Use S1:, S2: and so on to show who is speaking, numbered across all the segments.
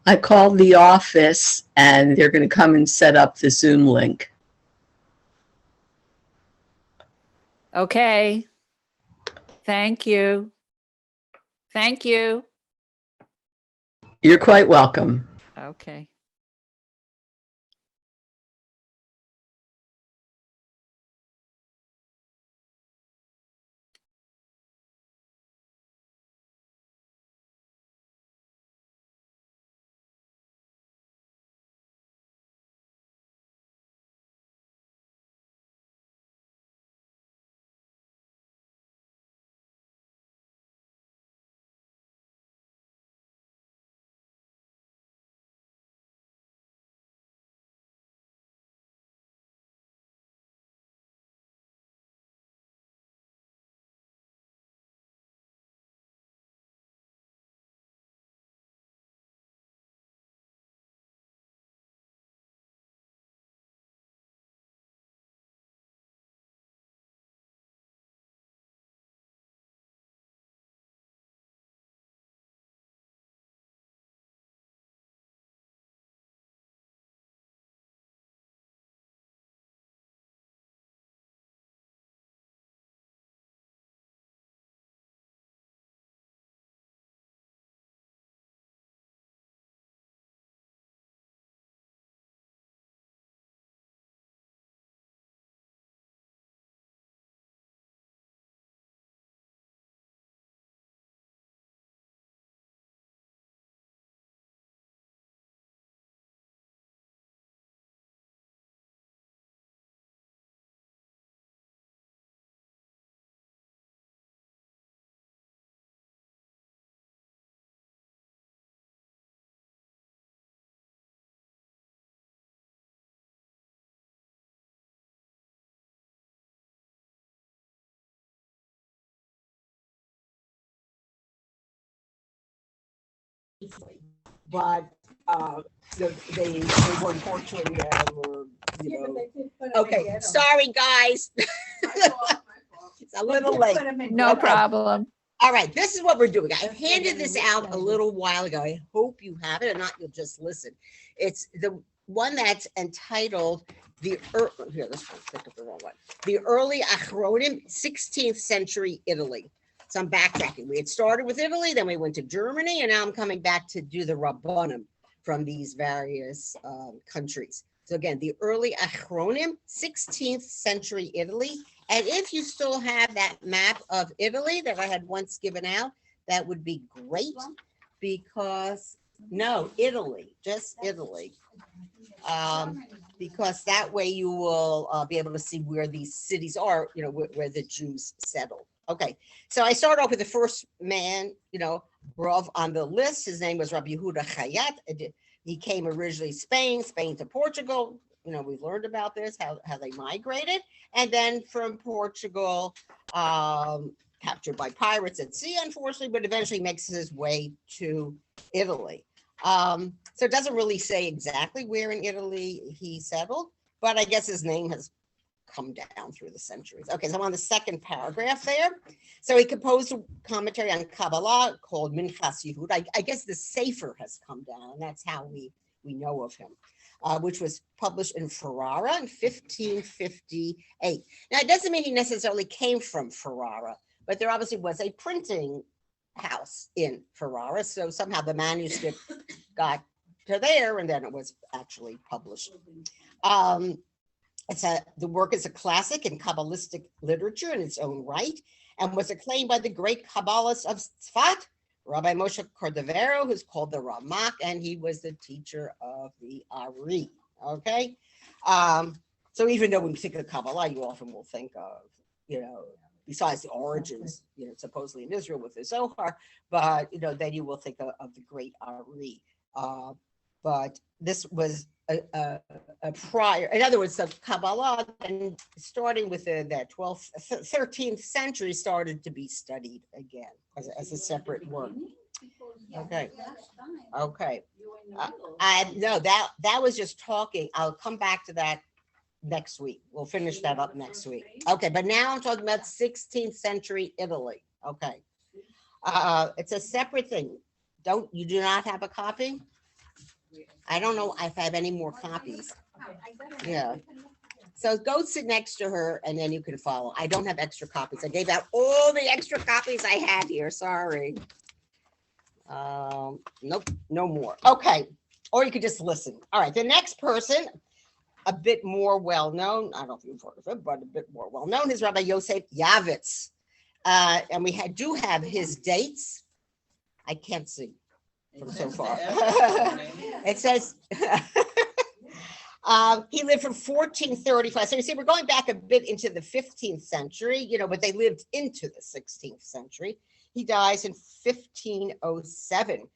S1: I called the office and they're going to come and set up the Zoom link.
S2: Okay. Thank you. Thank you.
S1: You're quite welcome.
S2: Okay.
S3: But they were unfortunately okay. Sorry, guys. It's a little late.
S2: No
S3: Okay.
S2: problem.
S3: All right, this is what we're doing. I handed this out a little while ago. I hope you have it, or not, you'll just listen. It's the one that's entitled here. This one picked up the wrong one. The Early Achronim, 16th Century Italy. So I'm backtracking. We had started with Italy, then we went to Germany, and now I'm coming back to do the Rabbanim from these various countries. So again, the Early Achronim, 16th Century Italy. And if you still have that map of Italy that I had once given out, that would be great, because no, Italy, just Italy. Because that way you will be able to see where these cities are, where the Jews settled. Okay, so I start off with the first man, Rav on the list. His name was Rabbi Yehuda Chayat. He came originally Spain to Portugal. We've learned about this, how they migrated. And then from Portugal, captured by pirates at sea, unfortunately, but eventually makes his way to Italy. So it doesn't really say exactly where in Italy he settled, but I guess his name has come down through the centuries. Okay, so I'm on the second paragraph there. So he composed a commentary on Kabbalah called Minchas Yehud. I guess the Sefer has come down, and that's how we know of him, which was published in Ferrara in 1558. Now, it doesn't mean he necessarily came from Ferrara, but there obviously was a printing house in Ferrara, so somehow the manuscript got to there, and then it was actually published. The work is a classic in Kabbalistic literature in its own right, and was acclaimed by the great Kabbalist of Tzfat, Rabbi Moshe Cordovero, who's called the Ramak, and he was the teacher of the Ari. Okay, so even though when we think of Kabbalah, you often will think of, besides the origins, supposedly in Israel with the Zohar, but then you will think of the great Ari. But this was a prior, in other words, the Kabbalah, and starting with the 12th, 13th century, started to be studied again as a separate work. Okay. No, that was just talking. I'll come back to that next week. We'll finish that up next week. Okay, but now I'm talking about 16th century Italy. Okay. It's a separate thing. You do not have a copy? I don't know if I have any more copies. Yeah. So go sit next to her and then you can follow. I don't have extra copies. I gave out all the extra copies I had here. Sorry. Nope, no more. Okay. Or you could just listen. All right. The next person, a bit more well-known, I don't know if you've heard of him, but a bit more well-known is Rabbi Yosef Yavitz. And we do have his dates. I can't see from so far. It says he lived from 1435. So you see, we're going back a bit into the 15th century, but they lived into the 16th century. He dies in 1507.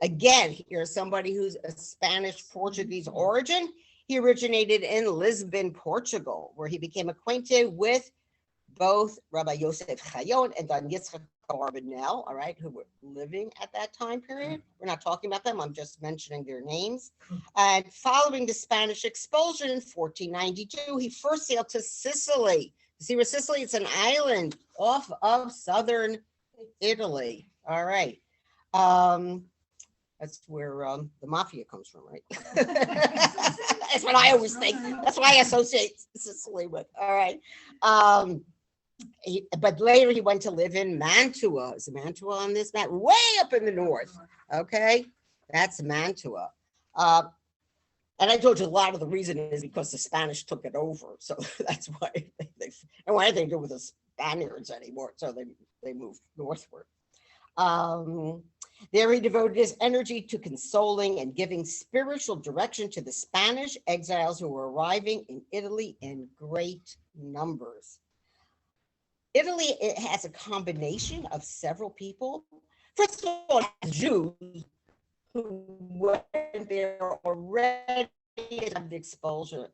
S3: Again, here's somebody who's a Spanish Portuguese origin. He originated in Lisbon, Portugal, where he became acquainted with both Rabbi Yosef Chayon and Don Yitzchak Barbanel, all right, who were living at that time period. We're not talking about them. I'm just mentioning their names. And following the Spanish expulsion in 1492, he first sailed to Sicily. You see where Sicily? It's an island off of southern Italy. All right. That's where the mafia comes from, right? That's what I always think. That's why I associate Sicily with. All right. But later he went to live in Mantua. Is Mantua on this map? Way up in the north. Okay. That's Mantua. And I told you a lot of the reason is because the Spanish took it over. So that's why and why they do with the Spaniards anymore. So they moved northward. There he devoted his energy to consoling and giving spiritual direction to the Spanish exiles who were arriving in Italy in great numbers. Italy, it has a combination of several people. First of all, it has Jews who went there already of the expulsion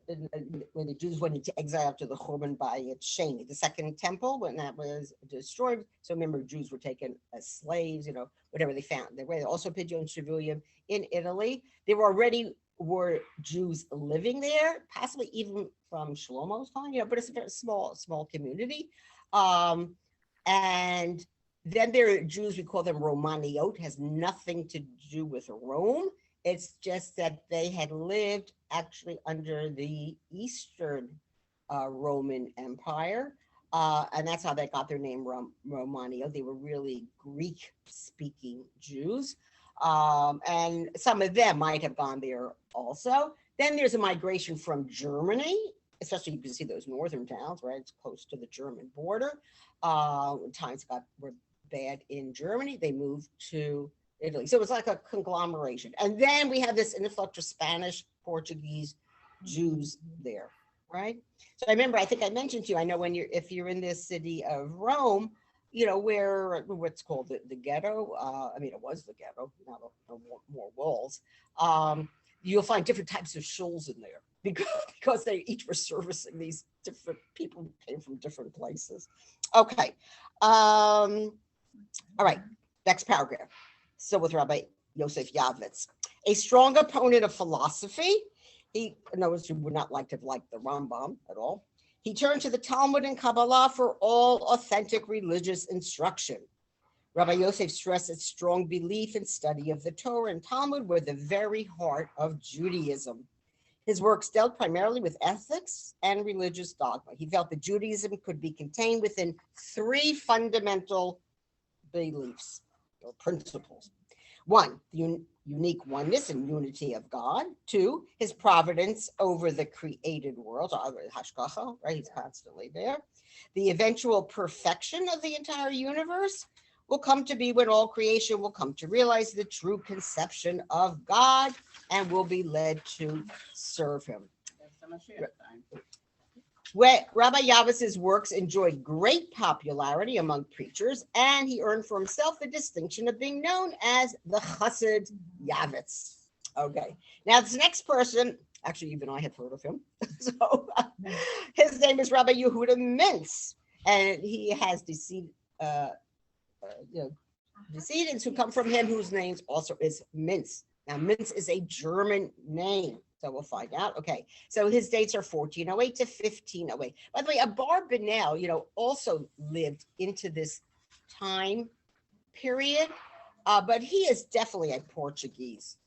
S3: when the Jews went into exile after the Churban Bayit Sheni, the second temple, when that was destroyed. So remember, Jews were taken as slaves, whatever they found. There were also Pidyon Shivulim in Italy. There were Jews living there, possibly even from Shlomo's time, but it's a very small community. And then there are Jews, we call them Romaniot, has nothing to do with Rome. It's just that they had lived actually under the Eastern Roman Empire. And that's how they got their name Romania. They were really Greek-speaking Jews. And some of them might have gone there also. Then there's a migration from Germany, especially you can see those northern towns, right? It's close to the German border. When times were bad in Germany, they moved to Italy. So it was like a conglomeration. And then we have this influx of Spanish, Portuguese, Jews there, right? So I remember, I think I mentioned to you, I know if you're in this city of Rome, where what's called the ghetto, it was the ghetto, now no more walls, you'll find different types of shuls in there because they each were servicing these different people who came from different places. Okay. All right, next paragraph. So with Rabbi Yosef Yavitz, a strong opponent of philosophy, he knows you would not like to have liked the Rambam at all. He turned to the Talmud and Kabbalah for all authentic religious instruction. Rabbi Yosef stressed its strong belief in study of the Torah and Talmud were the very heart of Judaism. His works dealt primarily with ethics and religious dogma. He felt that Judaism could be contained within three fundamental beliefs or principles. One, the unique oneness and unity of God. Two, his providence over the created world, Hashgacha, right? He's constantly there. The eventual perfection of the entire universe will come to be when all creation will come to realize the true conception of God and will be led to serve him. Rabbi Yavitz's works enjoyed great popularity among preachers, and he earned for himself the distinction of being known as the Chassid Yavitz. Okay, now this next person, actually even I have heard of him. So his name is Rabbi Yehuda Mintz, and he has descendants who come from him whose names also is Mintz. Now Mintz is a German name. So we'll find out. Okay. So his dates are 1408 to 1508. By the way, Abarbanel, also lived into this time period, but he is definitely a Portuguese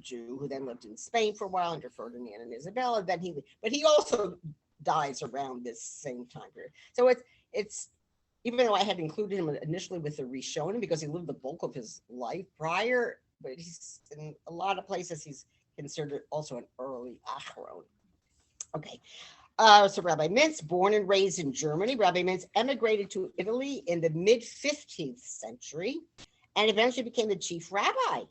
S3: Jew who then lived in Spain for a while under Ferdinand and Isabella. Then he also dies around this same time period. So it's even though I had included him initially with the Rishonim because he lived the bulk of his life prior, but he's in a lot of places he's considered also an early Achron. Okay. So Rabbi Mintz, born and raised in Germany, Rabbi Mintz emigrated to Italy in the mid-15th century and eventually became the chief rabbi,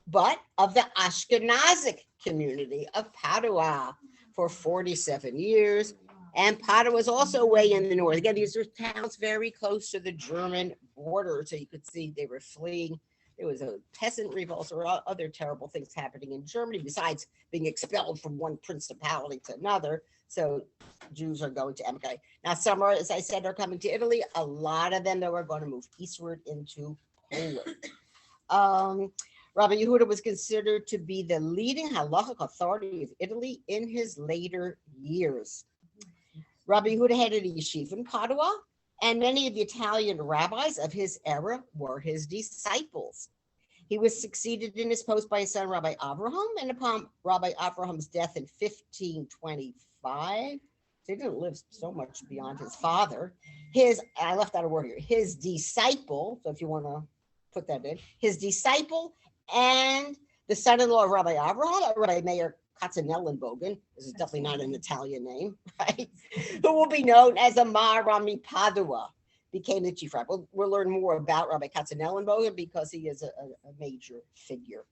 S3: but of the Ashkenazic community of Padua for 47 years. And Padua was also way in the north. Again, these are towns very close to the German border, so you could see they were fleeing. There was a peasant revolt or other terrible things happening in Germany, besides being expelled from one principality to another. So Jews are going to emigrate. Now, some are, as I said, are coming to Italy. A lot of them, though, are going to move eastward into Poland. Rabbi Yehuda was considered to be the leading halachic authority of Italy in his later years. Rabbi Yehuda had a yeshiva in Padua, and many of the Italian rabbis of his era were his disciples. He was succeeded in his post by his son, Rabbi Avraham, and upon Rabbi Avraham's death in 1525, he didn't live so much beyond his father. I left out a word here, his disciple, so if you want to put that in, his disciple and the son-in-law of Rabbi Avraham, Rabbi Meir Katzenellenbogen, this is definitely not an Italian name, right? Who will be known as Amar Rami Padua, became the chief rabbi. We'll learn more about Rabbi Katzenellenbogen because he is a major figure.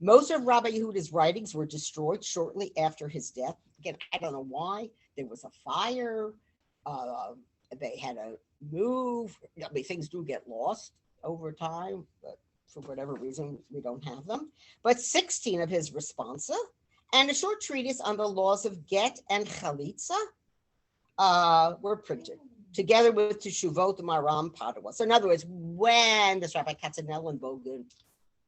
S3: Most of Rabbi Yehuda's writings were destroyed shortly after his death. Again, I don't know why. There was a fire. They had to move. I mean, things do get lost over time, but for whatever reason, we don't have them. But 16 of his responsa and a short treatise on the laws of get and chalitza were printed, together with Teshuvot Maram Padua. So in other words, when this Rabbi Katzenellenbogen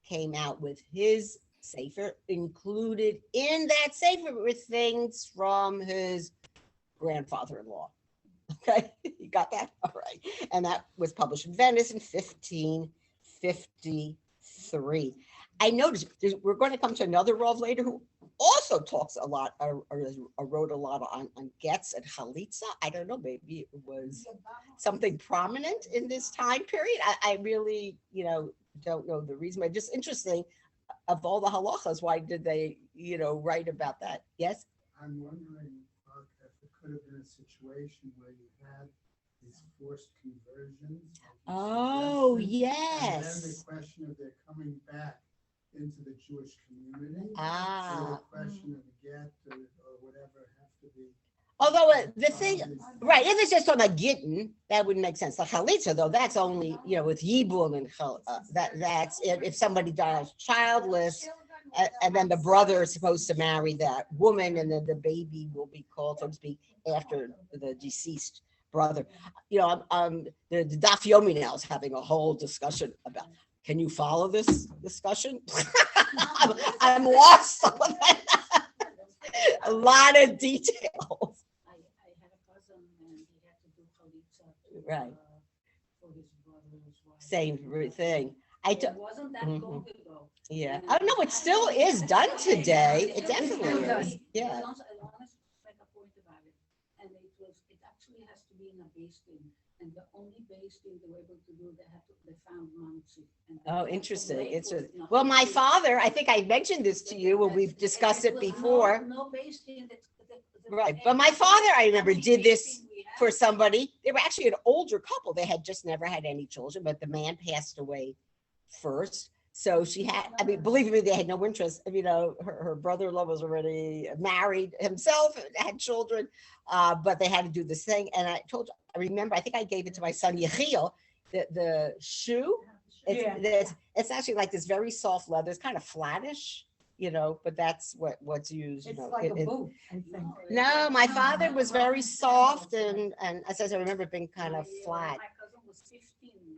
S3: came out with his sefer, included in that sefer were things from his grandfather-in-law. Okay, you got that? All right. And that was published in Venice in 1553. I noticed we're going to come to another Rav later who also talks a lot or wrote a lot on gets and chalitza. I don't know, maybe it was something prominent in this time period. I really, don't know the reason, but just interesting of all the halachas, why did they, write about that? Yes?
S4: I'm wondering if it could have been a situation where you had these forced conversions.
S3: Oh,
S4: And then
S3: yes.
S4: the question of their coming back into the Jewish community. So the question of get or whatever have to be.
S3: Although the thing, right, if it's just talking about gittin, that wouldn't make sense. The chalitza, though, that's only, with yibum and that's if somebody dies childless, and then the brother is supposed to marry that woman, and then the baby will be called, so to speak, after the deceased brother. The Daf Yomi now is having a whole discussion about. Can you follow this discussion? I'm lost on that. A lot of details.
S5: I had a cousin and he had to do chalitza
S3: Right.
S5: For his brother's wife.
S3: Same thing.
S5: It wasn't that long ago.
S3: Yeah. I don't know. It still is done today. It definitely is. Yeah.
S5: I want to make a point about it. And it actually has to be in a beis din. And the only beis din they were able to do, they found Mamzi.
S3: Oh, interesting. Well, my father, I think I mentioned this to you when we've discussed it before.
S5: No beis din.
S3: Right. But my father, I remember, did this for somebody. They were actually an older couple. They had just never had any children, but the man passed away first. So she had, believe me, they had no interest. Her brother-in-law was already married himself, had children, but they had to do this thing. And I remember, I think I gave it to my son, Yechiel, the shoe. It's actually like this very soft leather. It's kind of flattish, but that's what's used.
S6: It's like a boot, I think.
S3: No, my father was very soft, and as I remember it being kind of flat.
S5: My cousin was 15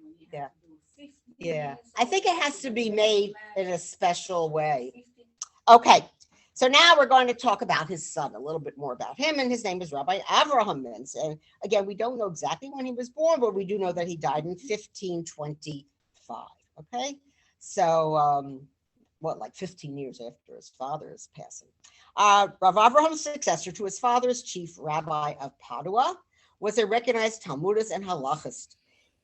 S5: when he
S3: Yeah.
S5: had to do 15
S3: Yeah,
S5: years
S3: I think it
S5: old.
S3: has to be made in a special way.
S5: 15.
S3: Okay, so now we're going to talk about his son, a little bit more about him, and his name is Rabbi Avraham Mintz. And again, we don't know exactly when he was born, but we do know that he died in 1525. Okay, so like 15 years after his father's passing. Rav Abraham's successor to his father's chief rabbi of Padua was a recognized Talmudist and halachist.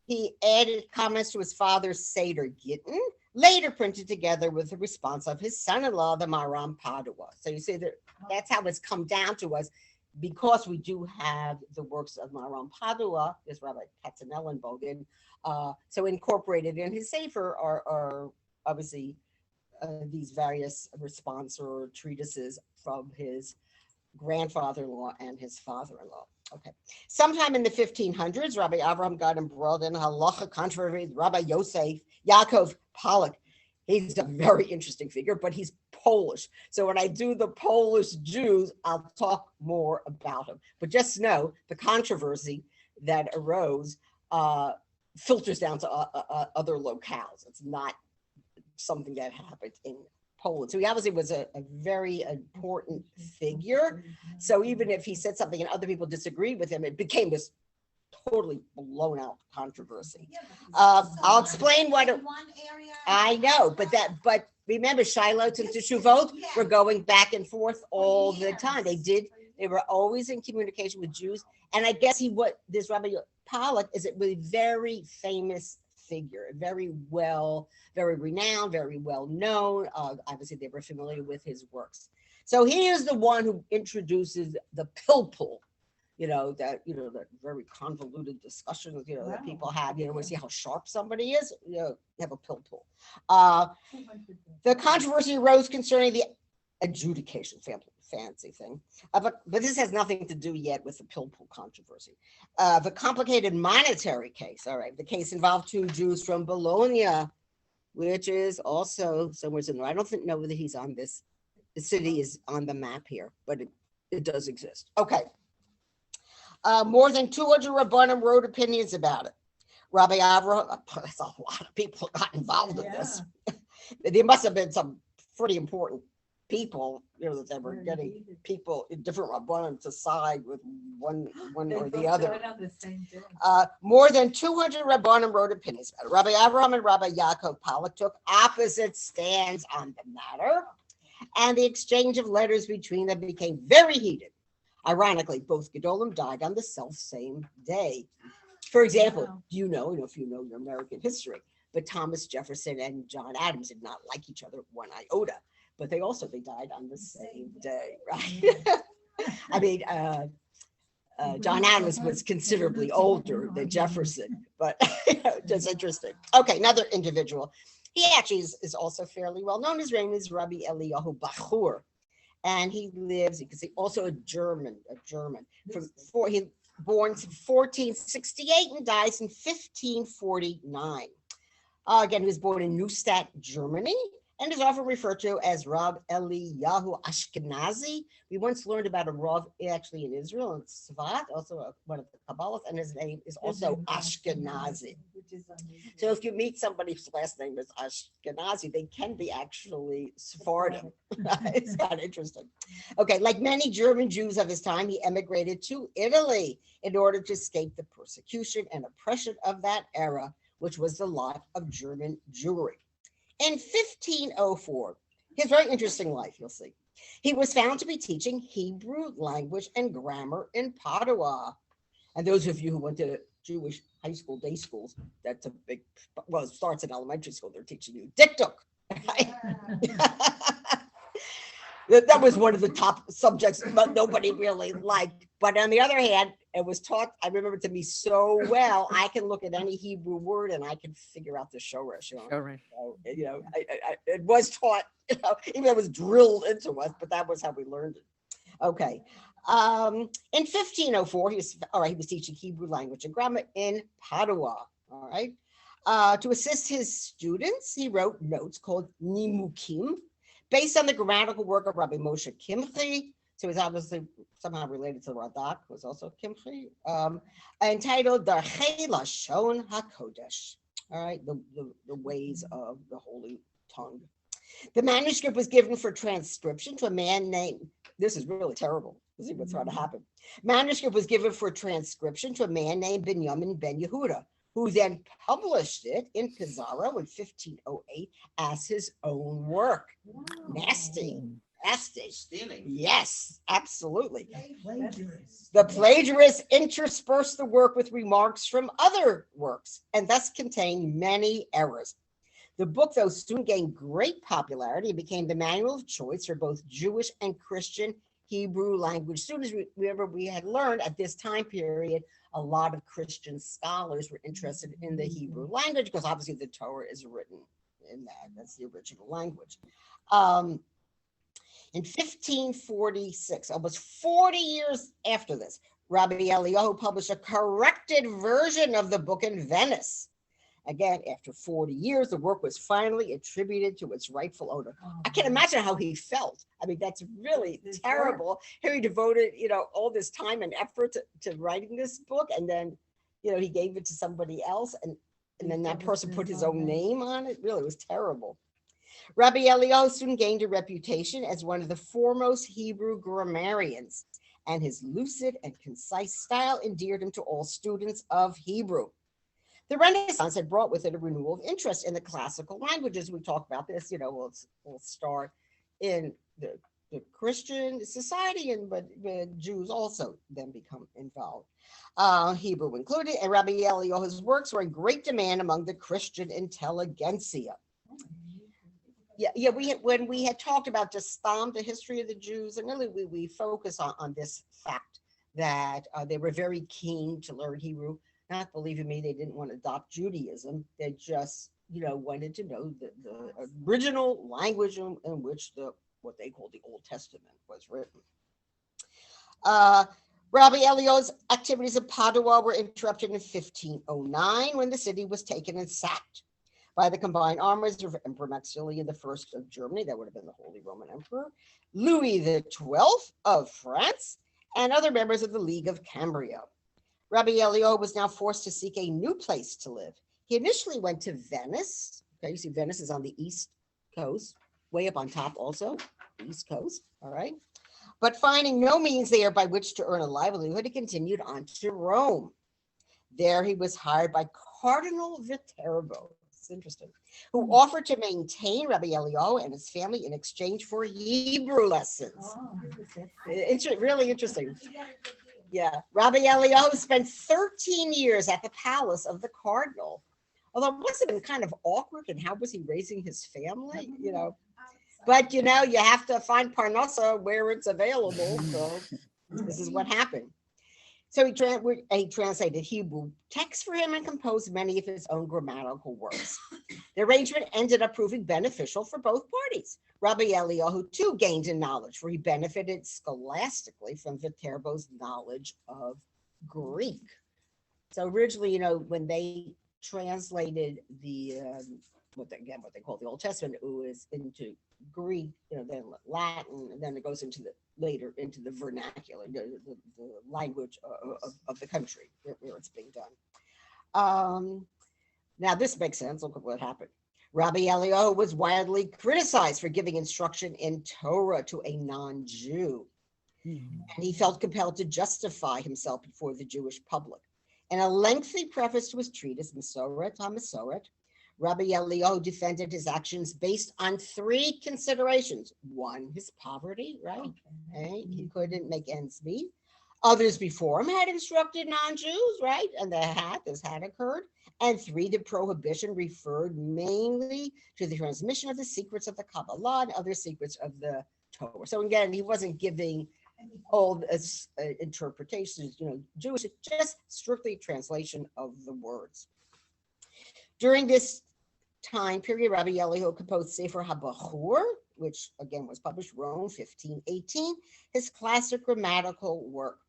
S3: He added comments to his father's Seder Gittin, later printed together with the response of his son-in-law, the Maram Padua. So you see that's how it's come down to us, because we do have the works of Maram Padua, this Rabbi Katzenellenbogen, so incorporated in his Sefer are obviously these various response or treatises from his grandfather-in-law and his father-in-law. Okay. Sometime in the 1500s, Rabbi Avraham got embroiled in a halacha controversy with Rabbi Yosef Yaakov Pollock. He's a very interesting figure, but he's Polish. So when I do the Polish Jews, I'll talk more about him. But just know the controversy that arose filters down to other locales. It's not something that happened in Poland. So he obviously was a very important figure. So even if he said something and other people disagreed with him, it became this totally blown out controversy. I'll explain what I know, but remember Shiloh to Teshuvot were going back and forth all the time. They were always in communication with Jews. And I guess this Rabbi Pollock is a really very famous figure, very renowned, very well known. Obviously, they were familiar with his works. So he is the one who introduces the pilpul, that very convoluted discussion, that people have, to see how sharp somebody is, have a pilpul. The controversy arose concerning the adjudication, fancy thing. But this has nothing to do yet with the pilpul controversy. The complicated monetary case, all right, the case involved two Jews from Bologna, which is also somewhere in there. I don't know whether he's on this. The city is on the map here, but it does exist. Okay. More than 200 Rabbanim wrote opinions about it. Rabbi Avraham, that's a lot of people got involved in this. There must have been some pretty important people, that they were getting people in different Rabbanim to side with one or the other. More than 200 Rabbanim wrote opinions about it. Rabbi Avraham and Rabbi Yaakov Pollock took opposite stands on the matter, and the exchange of letters between them became very heated. Ironically, both Gedolim died on the self-same day. For example, if you know your American history, but Thomas Jefferson and John Adams did not like each other one iota, but they died on the same day, right? I mean, John Adams was considerably older than Jefferson, but just interesting. Okay, another individual. He actually is also fairly well known. His name is Rabbi Eliyahu Bachur. And he lives, you can see, also a German. He born in 1468 and dies in 1549. Again, he was born in Neustadt, Germany, and is often referred to as Rav Eliyahu Ashkenazi. We once learned about a Rav actually in Israel, in Tzvat, also one of the Kabbalists, and his name is also Ashkenazi. So if you meet somebody whose last name is Ashkenazi, they can be actually Sephardim. It's kind of interesting. Okay, like many German Jews of his time, he emigrated to Italy in order to escape the persecution and oppression of that era, which was the lot of German Jewry. In 1504, his very interesting life, you'll see. He was found to be teaching Hebrew language and grammar in Padua. And those of you who went to Jewish high school, day schools, that's a big, well, it starts in elementary school, they're teaching you diktuk. Right? That was one of the top subjects, but nobody really liked. But on the other hand, it was taught, I remember, to me so well, I can look at any Hebrew word and I can figure out the shoresh. So, it was taught, even though it was drilled into us, but that was how we learned it. Okay. In 1504, he was teaching Hebrew language and grammar in Padua. All right. To assist his students, he wrote notes called Nimukim, based on the grammatical work of Rabbi Moshe Kimchi. So he's obviously somehow related to Radak, who was also Kimchi, entitled Darchei Lashon HaKodesh. All right, the ways of the Holy Tongue. The manuscript was given for transcription to a man named, this is really terrible. Let's see what's going to happen. Manuscript was given for transcription to a man named Binyamin ben Yehuda, who then published it in Pizarro in 1508 as his own work. Nasty. Nasty.
S6: Stealing.
S3: Yes, absolutely. The plagiarists interspersed the work with remarks from other works and thus contained many errors. The book, though, soon gained great popularity and became the manual of choice for both Jewish and Christian Hebrew language students. Remember, we had learned at this time period, a lot of Christian scholars were interested in the Hebrew language because obviously the Torah is written in that. That's the original language. In 1546, almost 40 years after this, Rabbi Eliyahu published a corrected version of the book in Venice. Again, after 40 years, the work was finally attributed to its rightful owner. I can't imagine how he felt. I mean, that's really terrible. Here he devoted, all this time and effort to writing this book, and then, he gave it to somebody else, and then that person put his own name on it. Really, it was terrible. Rabbi Eliyahu soon gained a reputation as one of the foremost Hebrew grammarians, and his lucid and concise style endeared him to all students of Hebrew. The Renaissance had brought with it a renewal of interest in the classical languages. We talk about this, we'll start in the Christian society, but Jews also then become involved, Hebrew included, and Rabbi Eliyahu's works were in great demand among the Christian intelligentsia. Yeah. When we had talked about just the history of the Jews, and really we focus on this fact that they were very keen to learn Hebrew. Not believing me, they didn't want to adopt Judaism. They just, wanted to know the original language in which what they call the Old Testament was written. Rabbi Eliyahu's activities in Padua were interrupted in 1509 when the city was taken and sacked by the combined armies of Emperor Maximilian I of Germany, that would have been the Holy Roman Emperor, Louis XII of France, and other members of the League of Cambria. Rabbi Eliyahu was now forced to seek a new place to live. He initially went to Venice. Okay, you see Venice is on the East Coast, way up on top also, East Coast, all right? But finding no means there by which to earn a livelihood, he continued on to Rome. There he was hired by Cardinal Viterbo, it's interesting, who offered to maintain Rabbi Eliyahu and his family in exchange for Hebrew lessons. Really interesting. Yeah, Rabbi Eliyahu spent 13 years at the palace of the cardinal. Although it must have been kind of awkward, and how was he raising his family, But, you have to find Parnassa where it's available, so this is what happened. So he translated Hebrew texts for him and composed many of his own grammatical works. The arrangement ended up proving beneficial for both parties. Rabbi Eliyahu, too, gained in knowledge, for he benefited scholastically from Viterbo's knowledge of Greek. So originally, when they translated the what they call the Old Testament, it was into Greek, then Latin, and then it goes later into the vernacular, the language of the country where it's being done. Now this makes sense. Look at what happened. Rabbi Eliyahu was widely criticized for giving instruction in Torah to a non-Jew, and he felt compelled to justify himself before the Jewish public. In a lengthy preface to his treatise, Masoret HaMasoret, Rabbi Eliyahu defended his actions based on three considerations. One, his poverty, right? Okay. He couldn't make ends meet. Others before him had instructed non-Jews, right? And this had occurred. And three, the prohibition referred mainly to the transmission of the secrets of the Kabbalah and other secrets of the Torah. So again, he wasn't giving old interpretations, Jewish, just strictly translation of the words. During this time period, Rabbi Eliyahu composed Sefer HaBachur, which again was published Rome, 1518, his classic grammatical work.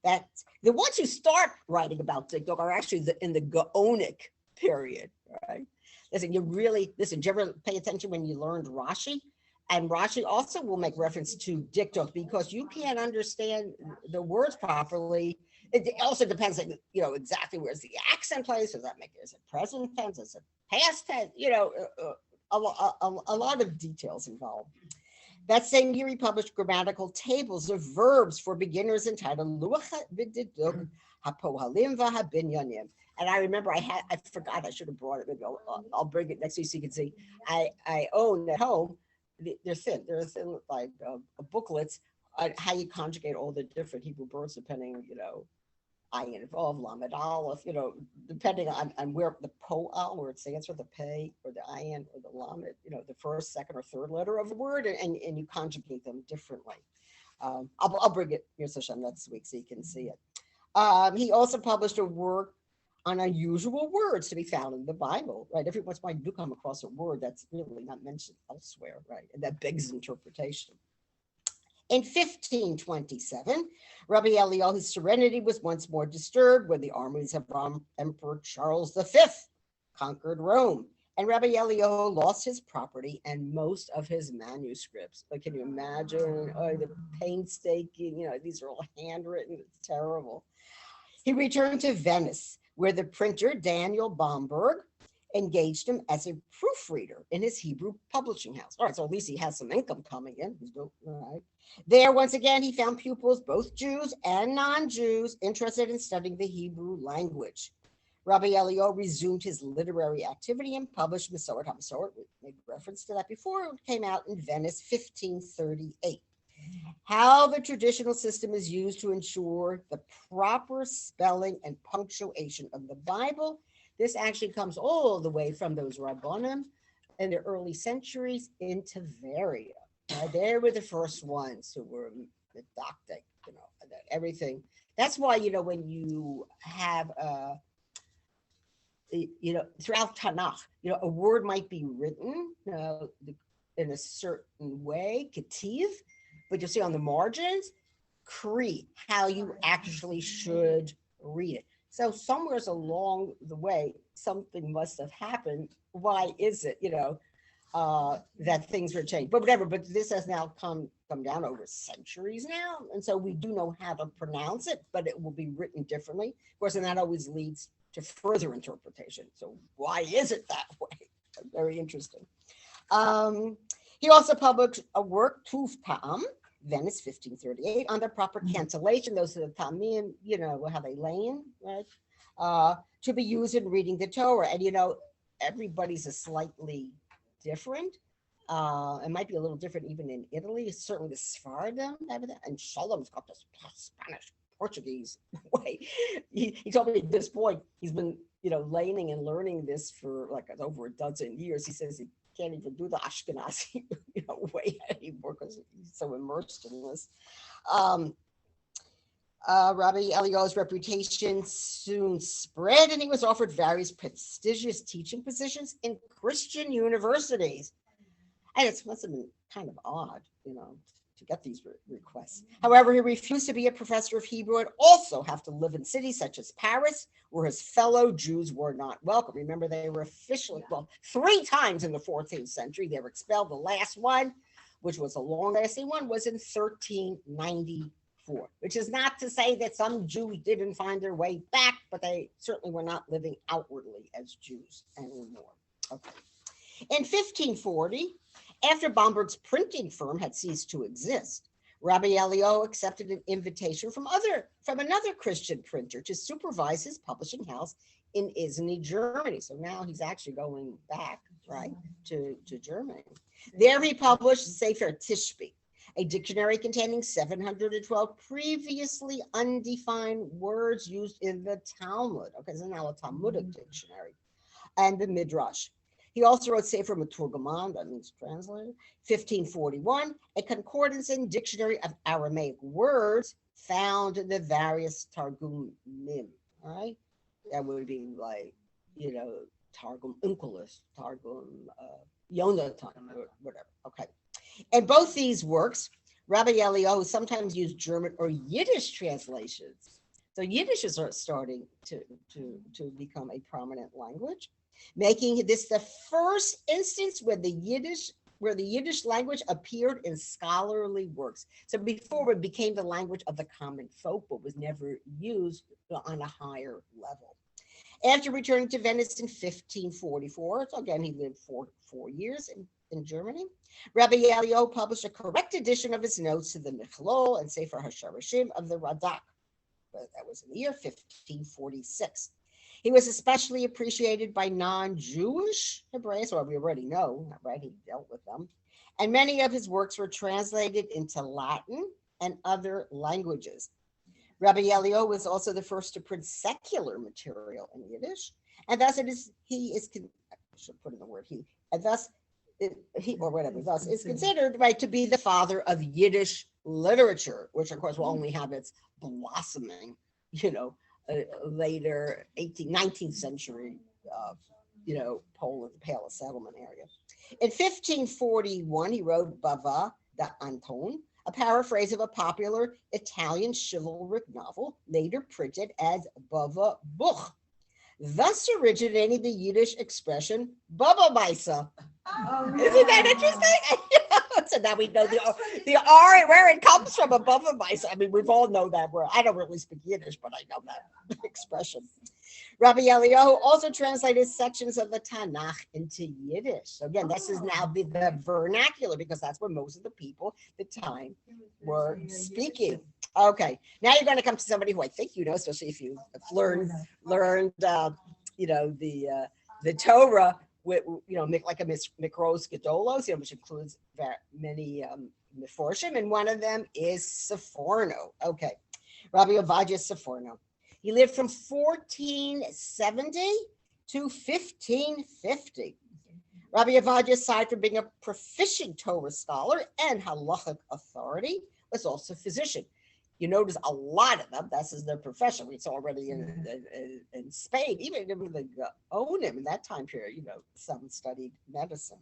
S3: That the ones who start writing about TikTok are actually in the Gaonic period, right? Listen, did you ever pay attention when you learned Rashi? And Rashi also will make reference to diktok because you can't understand the words properly. It also depends on, exactly where's the accent place. Does that make it? Is it present tense? Is it past tense? A lot of details involved. That same year, he published grammatical tables of verbs for beginners entitled Luach V'Diduk hapohalim v'habinyanim. And I remember I forgot, I should have brought it. Maybe I'll bring it next week so you can see. I own at home, they're thin like booklets on how you conjugate all the different Hebrew words depending, ayin involved, lamed aleph, depending on where the po'al, where it stands for the pay or the ayin or the lamed, the first, second, or third letter of a word, and you conjugate them differently. I'll bring it here next week so you can see it. He also published a work on unusual words to be found in the Bible, right? Every once in a while you do come across a word that's really not mentioned elsewhere, right? And that begs interpretation. In 1527, Rabbi Eliyahu's serenity was once more disturbed when the armies of Emperor Charles V conquered Rome. And Rabbi Eliyahu lost his property and most of his manuscripts. Like, can you imagine the painstaking, these are all handwritten, it's terrible. He returned to Venice, where the printer Daniel Bomberg engaged him as a proofreader in his Hebrew publishing house. All right, so at least he has some income coming in. Right. There, once again, he found pupils, both Jews and non-Jews, interested in studying the Hebrew language. Rabbi Eliyahu resumed his literary activity and published Masoret HaMasoret. We made reference to that before. It came out in Venice, 1538. How the traditional system is used to ensure the proper spelling and punctuation of the Bible. This actually comes all the way from those Rabbanim in the early centuries into Varia. They were the first ones who were didactic, everything. That's why, when you have, throughout Tanakh, a word might be written in a certain way, ketiv, but you'll see on the margins, kri, how you actually should read it. So somewhere along the way, something must have happened. Why is it, that things were changed? But whatever, but this has now come down over centuries now. And so we do know how to pronounce it, but it will be written differently. Of course, and that always leads to further interpretation. So why is it that way? Very interesting. He also published a work, Tuv Ta'am, Venice, 1538, on the proper cantillation. Those are the Tamim, how they lane, right? To be used in reading the Torah. And, everybody's a slightly different. It might be a little different even in Italy. Certainly the Sephardim, and Shalom's got this Spanish, Portuguese way. He told me at this point, he's been, laning and learning this for like over a dozen years. He says he can't even do the Ashkenazi way anymore because he's so immersed in this. Rabbi Eliyahu's reputation soon spread, and he was offered various prestigious teaching positions in Christian universities. And it must have been kind of odd, to get these requests. However, he refused to be a professor of Hebrew and also have to live in cities such as Paris, where his fellow Jews were not welcome. Remember, they were officially, 3 times in the 14th century, they were expelled. The last one, which was a long-lasting one, was in 1394, which is not to say that some Jews didn't find their way back, but they certainly were not living outwardly as Jews anymore. Okay. In 1540, after Bomberg's printing firm had ceased to exist, Rabbi Eliyahu accepted an invitation from another Christian printer to supervise his publishing house in Izny, Germany. So now he's actually going back, right, to Germany. There he published Sefer Tishbi, a dictionary containing 712 previously undefined words used in the Talmud. Okay, so now a Talmudic dictionary, and the Midrash. He also wrote Sefer Maturgaman, that means translated, 1541, a concordance and dictionary of Aramaic words found in the various Targumim, right? That would be like, Targum Onkelos, Targum Yonatan, or whatever, okay. In both these works, Rabbi Eliyahu sometimes used German or Yiddish translations. So Yiddish is starting to become a prominent language, making this the first instance where the Yiddish language appeared in scholarly works. So before it became the language of the common folk, but was never used on a higher level. After returning to Venice in 1544, so again, he lived for 4 years in Germany, Rabbi Eliyahu published a correct edition of his notes to the Michlol and Sefer HaSharashim of the Radak. but that was in the year 1546. He was especially appreciated by non-Jewish Hebraeus, well, we already know, right? He dealt with them. And many of his works were translated into Latin and other languages. Rabbi Elio was also the first to print secular material in Yiddish, and thus I should put in the word he, and thus thus is considered, right, to be the father of Yiddish literature, which of course will only have its blossoming, later 19th century, Poland, Pale settlement area. In 1541, he wrote Bava da Anton, a paraphrase of a popular Italian chivalric novel, later printed as Bava Buch, thus originating the Yiddish expression Baba Baisa. Isn't that interesting? So now we know the R, where it comes from, above a mice. I mean, we've all know that word. I don't really speak Yiddish, but I know that expression. Rabbi Eliyahu also translated sections of the Tanakh into Yiddish. So again, this is now the vernacular, because that's where most of the people at the time were speaking. Okay, now you're going to come to somebody who I think you know, especially if you've learned the Torah. With, like a Mikros Gedolos, which includes many Meforshim, and one of them is Sephorno. Okay, Rabbi Ovadia Sephorno. He lived from 1470 to 1550. Rabbi Ovadia, aside from being a proficient Torah scholar and halachic authority, was also a physician. You notice a lot of them, that's their profession. It's already in Spain, even the Onim in that time period, some studied medicine.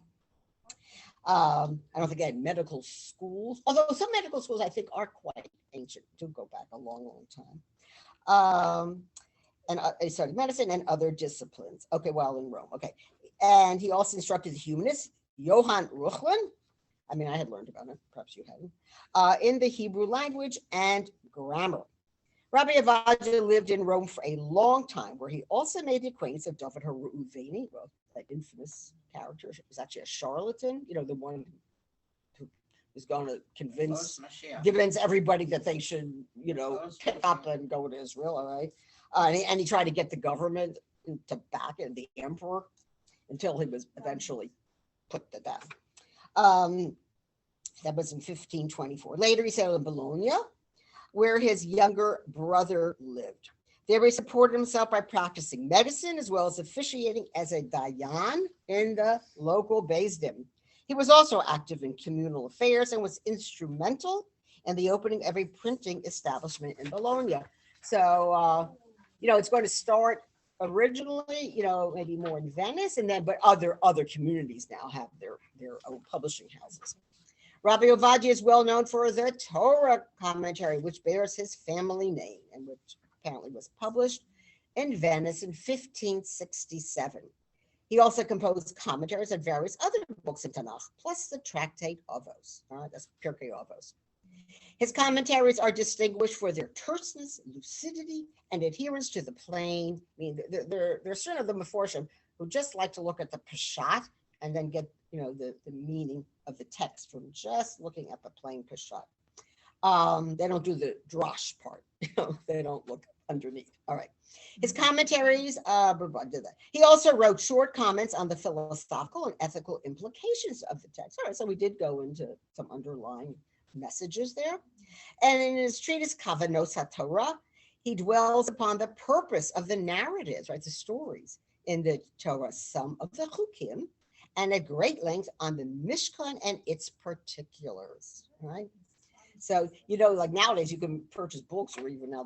S3: I don't think they had medical schools, although some medical schools I think are quite ancient, do go back a long, long time. And they studied medicine and other disciplines. Okay, while in Rome. Okay. And he also instructed the humanist Johann Ruchlin. I mean, I had learned about it, perhaps you hadn't, in the Hebrew language and grammar. Rabbi Ovadia lived in Rome for a long time, where he also made the acquaintance of David Haruveni, well, that infamous character. He was actually a charlatan, the one who was going to convince everybody that they should, pick up and go to Israel, all right? And he tried to get the government to back it, the emperor, until he was eventually put to death. That was in 1524. Later, he settled in Bologna, where his younger brother lived. There he supported himself by practicing medicine, as well as officiating as a dayan in the local Beis Din. He was also active in communal affairs and was instrumental in the opening of a printing establishment in Bologna. So, it's going to start originally, maybe more in Venice, and then, but other communities now have their own publishing houses. Rabbi Ovadia is well known for the Torah commentary, which bears his family name and which apparently was published in Venice in 1567. He also composed commentaries on various other books in Tanakh, plus the tractate Avos. That's Pirkei Avos. His commentaries are distinguished for their terseness, lucidity, and adherence to the plain. I mean, there are certain of the Meforshim who just like to look at the Peshat and then get, the meaning of the text from just looking at the plain Peshat. They don't do the drash part. They don't look underneath. All right. His commentaries, he also wrote short comments on the philosophical and ethical implications of the text. All right, so we did go into some underlying messages there. And in his treatise Kavanos HaTorah, he dwells upon the purpose of the narratives, right, the stories in the Torah, some of the Chukim, and at great length on the Mishkan and its particulars, right? So, like nowadays you can purchase books, or even now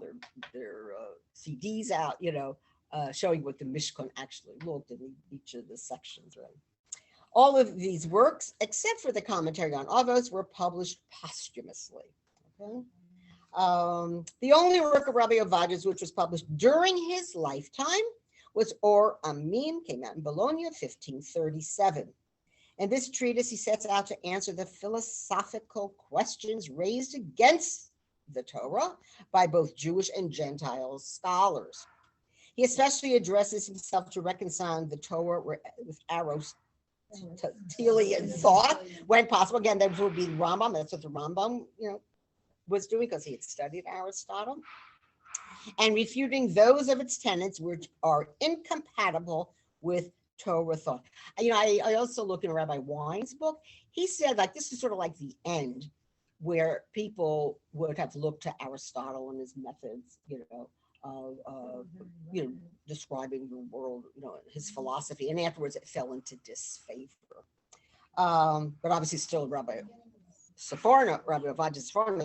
S3: they're CDs out, showing what the Mishkan actually looked in each of the sections, right? All of these works, except for the commentary on Avos, were published posthumously. Okay? The only work of Rabbi Ovadia's which was published during his lifetime was Or Amim, came out in Bologna, 1537. In this treatise, he sets out to answer the philosophical questions raised against the Torah by both Jewish and Gentile scholars. He especially addresses himself to reconciling the Torah with Aristotelian thought when possible. Again, that would be Rambam. That's what the Rambam, was doing, because he had studied Aristotle. and refuting those of its tenets which are incompatible with Torah thought. I also look in Rabbi Wine's book. He said, like, this is sort of like the end where people would have looked to Aristotle and his methods, of describing the world, his philosophy, and afterwards it fell into disfavor. But obviously still Rabbi Ovadia Sforno,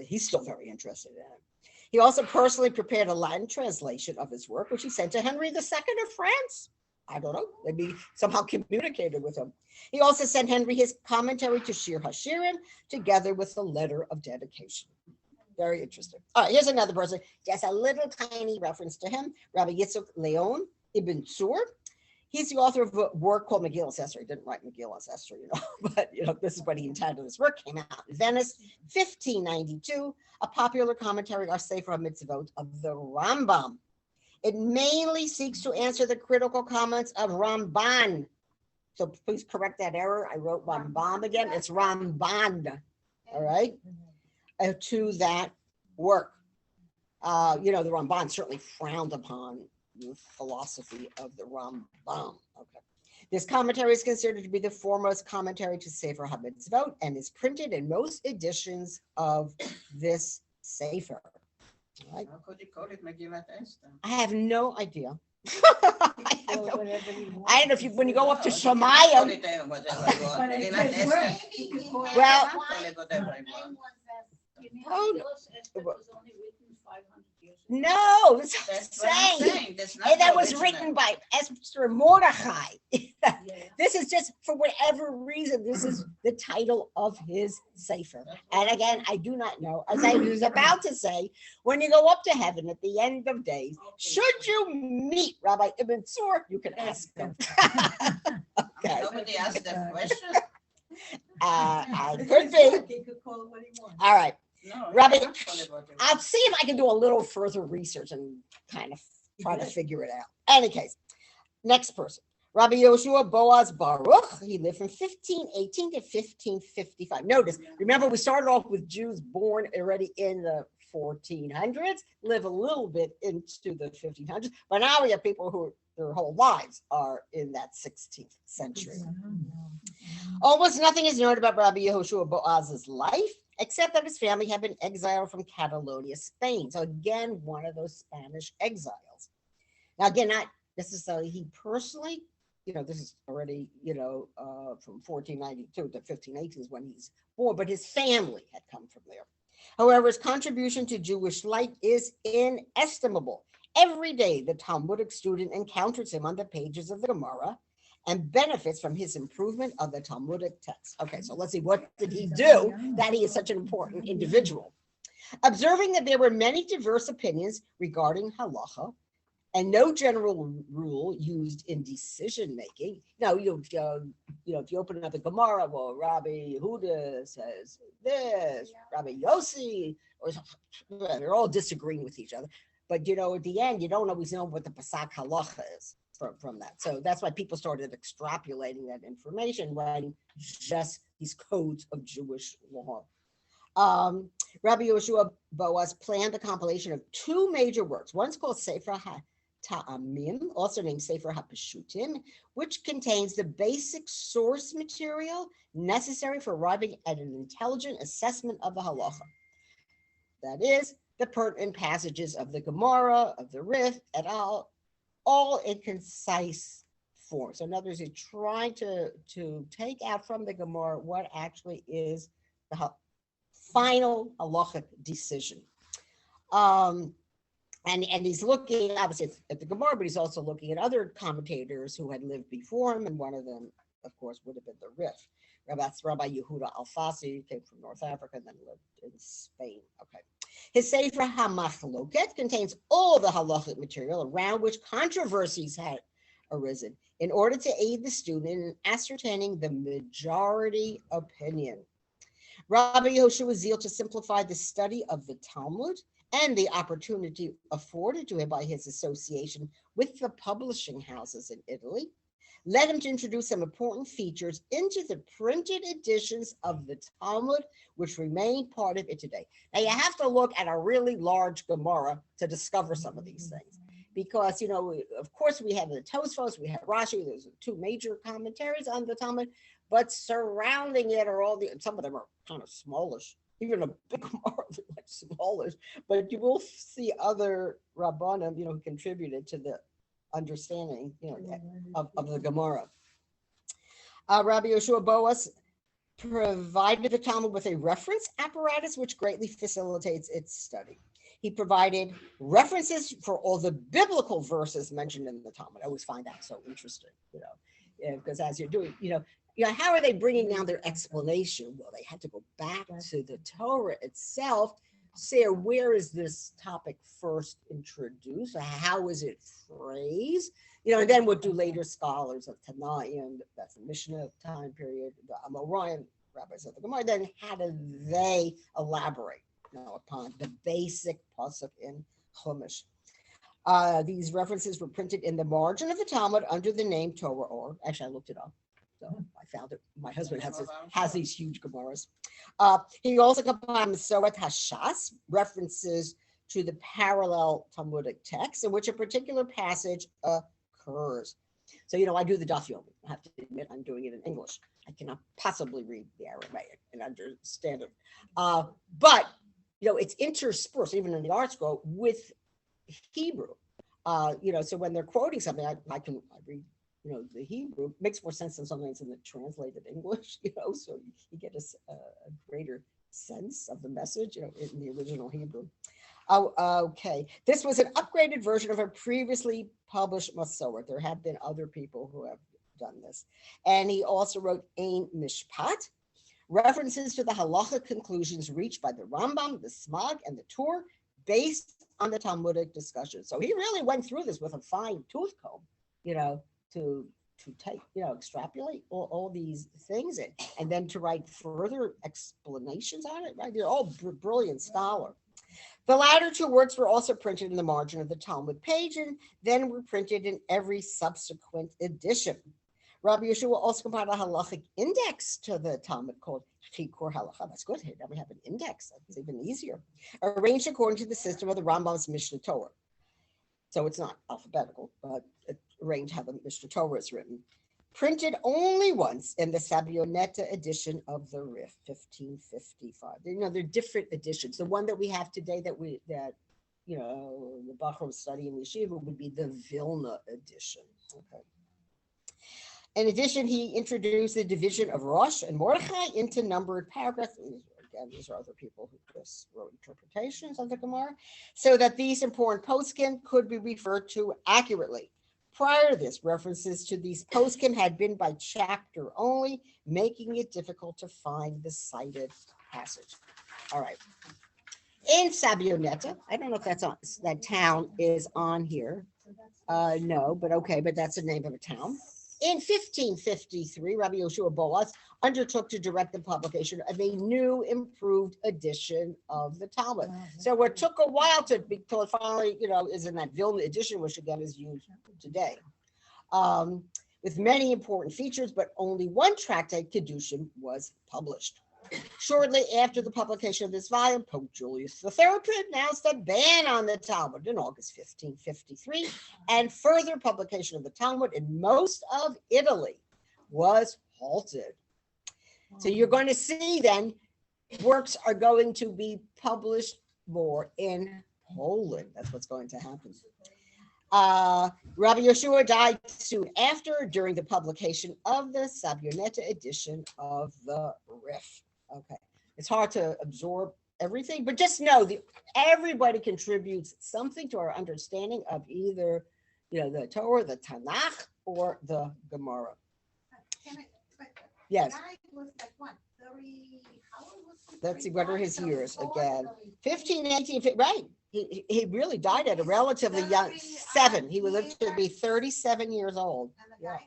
S3: he's still very interested in it. He also personally prepared a Latin translation of his work, which he sent to Henry II of France. I don't know, maybe somehow communicated with him. He also sent Henry his commentary to Shir Hashirim, together with the letter of dedication. Very interesting. All right, here's another person. Just a little tiny reference to him, Rabbi Yitzchak Leon Ibn Tzur. He's the author of a work called Megillas Esther. He didn't write Megillas Esther, but this is what he entitled his work. Came out in Venice, 1592. A popular commentary on Sefer HaMitzvot of the Rambam. It mainly seeks to answer the critical comments of Ramban. So please correct that error. I wrote Rambam again. It's Ramban. All right. To that work. The Ramban certainly frowned upon the philosophy of the Rambam. Okay. This commentary is considered to be the foremost commentary to Sefer HaMitzvot and is printed in most editions of this Sefer. Right.
S6: How could you call it Megillat Esther?
S3: I have no idea. I don't know if when you go up to Shemayim. Well, no, that's what I'm saying. That was written by Esther Mordechai. This is just, for whatever reason, this is the title of his Sefer. And again, I do not know. As I was about to say, when you go up to heaven at the end of days, should you meet Rabbi Ibn Tzur, you can ask him. Okay.
S6: Nobody asked that question.
S3: I could be. All right.
S6: No,
S3: Rabbi,
S6: don't call it what you want.
S3: I'll see if I can do a little further research and kind of try to figure it out. Any case, next person, Rabbi Yoshua Boaz Baruch. He lived from 1518 to 1555. Notice, remember, we started off with Jews born already in the 1400s, live a little bit into the 1500s, but now we have people who their whole lives are in that 16th century. Almost nothing is known about Rabbi Yehoshua Boaz's life, except that his family had been exiled from Catalonia, Spain. So again, one of those Spanish exiles. Now, again, not necessarily he personally, this is already, from 1492 to 1518 is when he's born, but his family had come from there. However, his contribution to Jewish life is inestimable. Every day, the Talmudic student encounters him on the pages of the Gemara and benefits from his improvement of the Talmudic text. Okay, so let's see, what did he do that he is such an important individual? Observing that there were many diverse opinions regarding halacha and no general rule used in decision making. If you open up the Gemara, well, Rabbi Yehuda says this, Rabbi Yossi, or they're all disagreeing with each other. But at the end, you don't always know what the Pasak halacha is from that. So that's why people started extrapolating that information, writing just these codes of Jewish law. Rabbi Yoshua Boaz planned the compilation of two major works. One's called Sefer HaTa'amim, also named Sefer HaPeshutim, which contains the basic source material necessary for arriving at an intelligent assessment of the halacha. That is, the pertinent passages of the Gemara, of the Rif, et al., all in concise form. So in other words, you're trying to take out from the Gemara what actually is the final halachic decision. And he's looking, obviously, at the Gemara, but he's also looking at other commentators who had lived before him, and one of them, of course, would have been the Rif. Rabbi Yehuda Alfasi came from North Africa and then lived in Spain. Okay. His Sefer HaMachloket contains all the halachic material around which controversies had arisen in order to aid the student in ascertaining the majority opinion. Rabbi Yehoshua's zeal to simplify the study of the Talmud and the opportunity afforded to him by his association with the publishing houses in Italy led him to introduce some important features into the printed editions of the Talmud, which remain part of it today. Now, you have to look at a really large Gemara to discover some of these things. Because, of course, we have the Tosfos, we have Rashi, there's two major commentaries on the Talmud, but surrounding it are some of them are kind of smallish. Even a big Gemara, like smallish, but you will see other Rabbanim, who contributed to the understanding, of the Gemara. Rabbi Yoshua Boas provided the Talmud with a reference apparatus, which greatly facilitates its study. He provided references for all the biblical verses mentioned in the Talmud. I always find that so interesting, because as you're doing, how are they bringing down their explanation? Well, they had to go back to the Torah itself, say, where is this topic first introduced? How is it phrased? And then what do later scholars of Tannaim, that's the Mishnah time period, the Amoraim, rabbis of the Gemara, then how do they elaborate upon the basic pasuk in Chumash? These references were printed in the margin of the Talmud under the name Torah Or. Actually, I looked it up. So I found it. My husband has these huge Gemaras. He also compiled Masoret Hashas, references to the parallel Talmudic text in which a particular passage occurs. So, I do the Daf Yomi. I have to admit, I'm doing it in English. I cannot possibly read the Aramaic and understand it. But, it's interspersed, even in the art scroll, with Hebrew. So when they're quoting something, I read, the Hebrew makes more sense than something that's in the translated English, so you get a greater sense of the message, in the original Hebrew. Okay. This was an upgraded version of a previously published Masorah. There have been other people who have done this. And he also wrote Ein Mishpat, references to the halacha conclusions reached by the Rambam, the Smag, and the Tur, based on the Talmudic discussion. So he really went through this with a fine tooth comb, to take, extrapolate all these things and then to write further explanations on it, right? They're all brilliant scholar. The latter two works were also printed in the margin of the Talmud page and then were printed in every subsequent edition. Rabbi Yeshua also compiled a halachic index to the Talmud called Chikur Halacha. That's good. Now we have an index. That's even easier. Arranged according to the system of the Rambam's Mishnah Torah. So it's not alphabetical, but arranged how the Mishnah Torah is written. Printed only once in the Sabioneta edition of the Rif, 1555. They're different editions. The one that we have today that the Bachram study in Yeshiva would be the Vilna edition. Okay. In addition, he introduced the division of Rosh and Mordechai into numbered paragraphs. Again, these are other people who just wrote interpretations of the Gemara, so that these important poskim could be referred to accurately. Prior to this, references to these poskim had been by chapter only, making it difficult to find the cited passage. All right. In Sabioneta, I don't know if that town is on here. No, but okay, but that's the name of a town. In 1553, Rabbi Yoshua Boas undertook to direct the publication of a new, improved edition of the Talmud. So it took a while until it finally, is in that Vilna edition, which again is used today, with many important features, but only one tractate, Kedushin, was published. Shortly after the publication of this volume, Pope Julius III pronounced a ban on the Talmud in August 1553, and further publication of the Talmud in most of Italy was halted. So you're going to see then works are going to be published more in Poland. That's what's going to happen. Rabbi Yeshua died soon after during the publication of the Sabioneta edition of the Rif. Okay, it's hard to absorb everything, but just know that everybody contributes something to our understanding of either, the Torah, the Tanakh, or the Gemara. Yes. Let's see, what are his years again? 15, 18, right. He really died at a relatively young 7. He would live to be 37 years old. Yeah.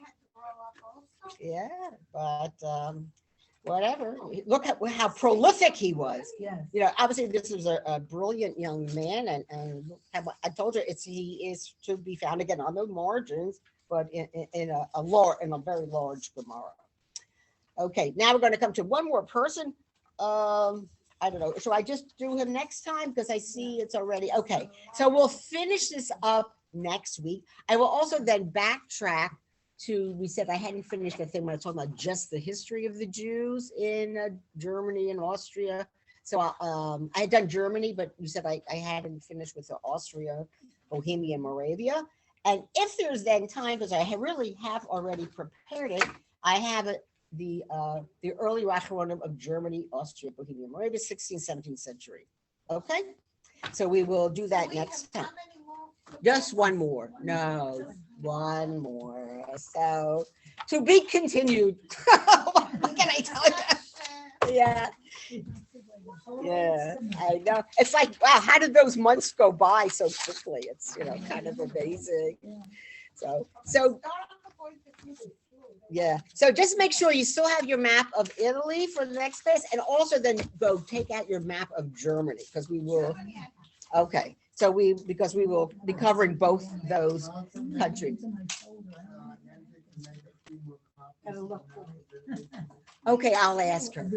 S3: Yeah, but whatever. Look at how prolific he was.
S7: Yes.
S3: You know, obviously this was a brilliant young man, and look how I told you he is to be found again on the margins, but in a very large Gemara. Okay, now we're going to come to one more person. I don't know. Should I just do him next time? Because I see it's already okay. So we'll finish this up next week. I will also then backtrack to, we said I hadn't finished the thing when I was talking about just the history of the Jews in Germany and Austria. So I had done Germany, but you said I hadn't finished with the Austria, Bohemia, and Moravia. And if there's then time, because I really have already prepared it, I have it, the early Racharonim of Germany, Austria, Bohemia, Moravia, 16th, 17th century. Okay, so we will do that next time. Just one more. No, one more. So to be continued. What can I tell you? Yeah. Yeah, I know. It's like, wow, how did those months go by so quickly? It's, you know, kind of amazing. So yeah. So just make sure you still have your map of Italy for the next class, and also then go take out your map of Germany, because we will. Okay. So because we will be covering both those countries. Okay, I'll ask her.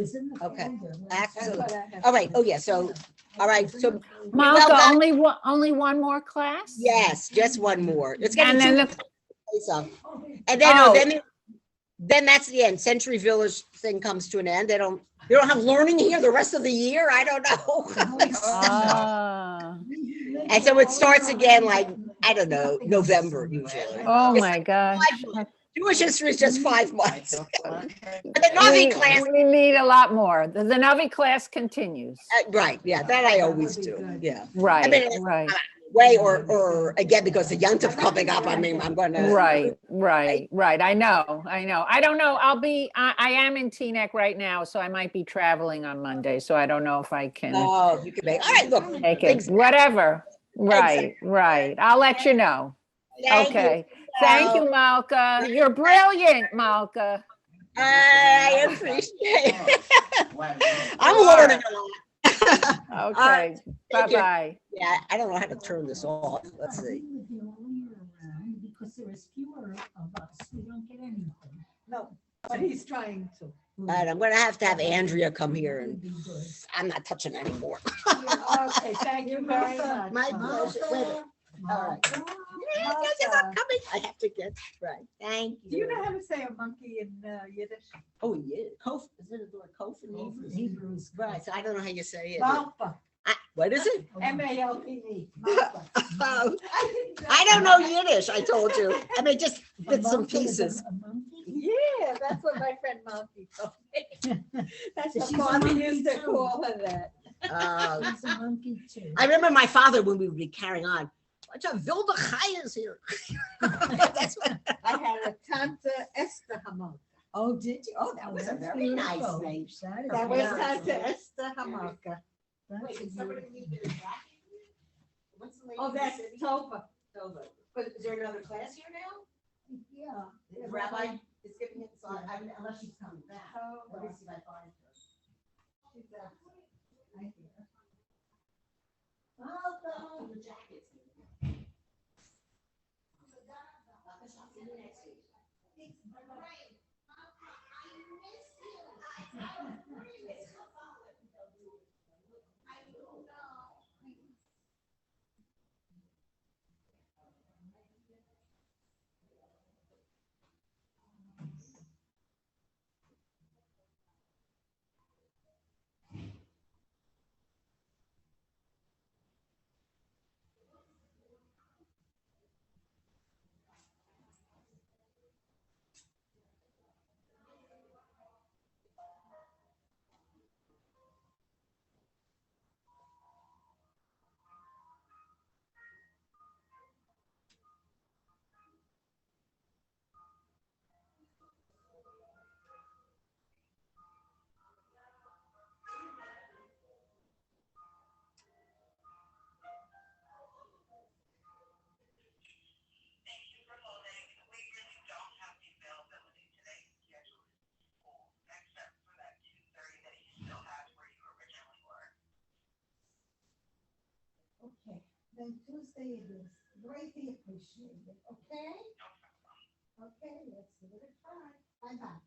S3: Okay. Absolutely. All right. Oh, yeah. So, all right. So,
S2: Malka,
S3: well,
S2: only one more class?
S3: yes, just one more. It's getting
S2: And then
S3: too
S2: the,
S3: so. And then,
S2: Oh.
S3: then that's the end. Century Village thing comes to an end. They don't have learning here the rest of the year. I don't know.
S2: ah,
S3: And so it starts again, like, I don't know, November usually.
S2: oh
S3: It's
S2: my
S3: like
S2: gosh.
S3: 5 months. Jewish history is just 5 months. But the Navi class,
S2: We need a lot more. The Navi class continues.
S3: right? Yeah, that I always do. Yeah,
S2: Right,
S3: I mean,
S2: right,
S3: way or again because the Yontif coming up. I mean, I'm gonna
S2: right. I know. I don't know. I am in Teaneck right now, so I might be traveling on Monday. So I don't know if I can
S3: Oh, you can make. All right, look.
S2: take it. Whatever. Right. I'll let you know.
S3: Thank you.
S2: Okay. Thank you, Malka. You're brilliant, Malka.
S3: I appreciate it. I'm learning a lot.
S2: Okay.
S3: Thank you.
S2: Bye-bye.
S3: Yeah, I don't know how to turn this off. Let's see.
S7: Because there is fewer of us, we don't get anything. No, but he's trying to.
S3: All right, I'm gonna have to have Andrea come here, and
S7: Be good.
S3: I'm not touching anymore.
S7: Okay, thank you very much.
S3: My pleasure. Wait a minute. All right. Yes, I'm coming. I have to get right. Thank you.
S7: Do you know how to say a monkey in Yiddish?
S3: Oh, yeah. Kof, is it a kof in Hebrew?
S7: Hebrew is
S3: Right, so I don't know how you say it.
S7: Malpa,
S3: What is it?
S7: M-A-L-P-E.
S3: Oh, I don't know Yiddish, I told you. I mean, just bits and pieces.
S7: Yeah, that's what my friend Malky told me. That's what She's a mommy monkey used to too. call her that.
S3: Uh,
S7: a monkey too.
S3: I remember my father when we would be carrying on. Bunch of wilde chayas here. That's what.
S7: I had a Tante Esther Hamalka. Oh, did you? Oh,
S3: That was a very nice name.
S7: That was Tante Esther Hamalka.
S3: Wait, did somebody leave their jacket here? What's the lady
S7: Oh,
S3: in the
S7: that's
S3: city?
S7: Tova.
S3: Tova. But is there another class here now?
S7: Yeah.
S3: The rabbi is giving it, so unless she's coming back. Let me see if I find her. Welcome. The jackets. I'll see you next week.
S7: then Tuesday it is. Greatly appreciated, okay? Okay, let's give it a try. Bye-bye.